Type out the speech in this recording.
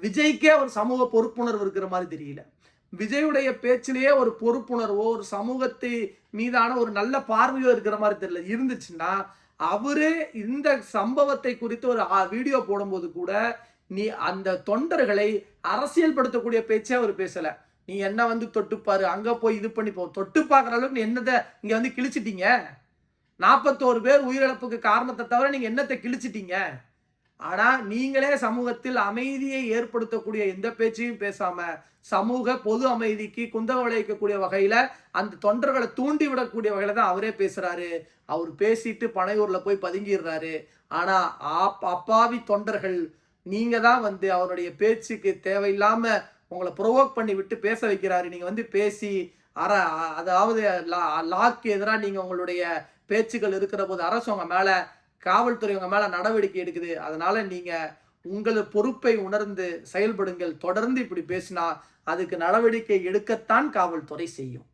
விஜய்க்கே ஒரு சமூக பொறுப்புணர்வு இருக்கிற மாதிரி தெரியல. விஜயுடைய பேச்சிலேயே ஒரு பொறுப்புணர்வோ, ஒரு சமூகத்தை மீதான ஒரு நல்ல பார்வையோ இருக்கிற மாதிரி தெரியல. இருந்துச்சுன்னா, அவரே இந்த சம்பவத்தை குறித்து ஒரு வீடியோ போடும்போது கூட, நீ அந்த தொண்டர்களை அரசியல் படுத்தக்கூடிய பேச்சே அவர் பேசல. நீ என்ன வந்து தொட்டுப்பாரு, அங்க போய் இது பண்ணி தொட்டு பார்க்குற அளவுக்கு நீ என்னத்த இங்க வந்து கிழிச்சிட்டீங்க? 41 பேர் உயிரிழப்புக்கு காரணத்த தவிர நீங்க என்னத்த கிழிச்சிட்டீங்க? ஆனா நீங்களே சமூகத்தில் அமைதியை ஏற்படுத்தக்கூடிய எந்த பேச்சையும் பேசாம, சமூக பொது அமைதிக்கு குந்தகம் விளைவிக்கக்கூடிய வகையில அந்த தொண்டர்களை தூண்டி விடக்கூடிய வகையில தான் அவரே பேசுறாரு. அவர் பேசிட்டு பனையூர்ல போய் பதுங்கிடுறாரு. ஆனா அப்பாவி தொண்டர்கள் நீங்க தான் வந்து அவருடைய பேச்சுக்கு தேவையில்லாம உங்கள புரோவோக் பண்ணி விட்டு பேச வைக்கிறாரு. நீங்க வந்து பேசி அர அதாவது லாக்கு எதிரா நீங்க உங்களுடைய பேச்சுக்கள் இருக்கிற போது அரசு உங்க மேல காவல்துறை உங்க மேல நடவடிக்கை எடுக்குது. அதனால நீங்க உங்கள் பொறுப்பை உணர்ந்து செயல்படுங்கள். தொடர்ந்து இப்படி பேசினா அதுக்கு நடவடிக்கை எடுக்கத்தான் காவல்துறை செய்யும்.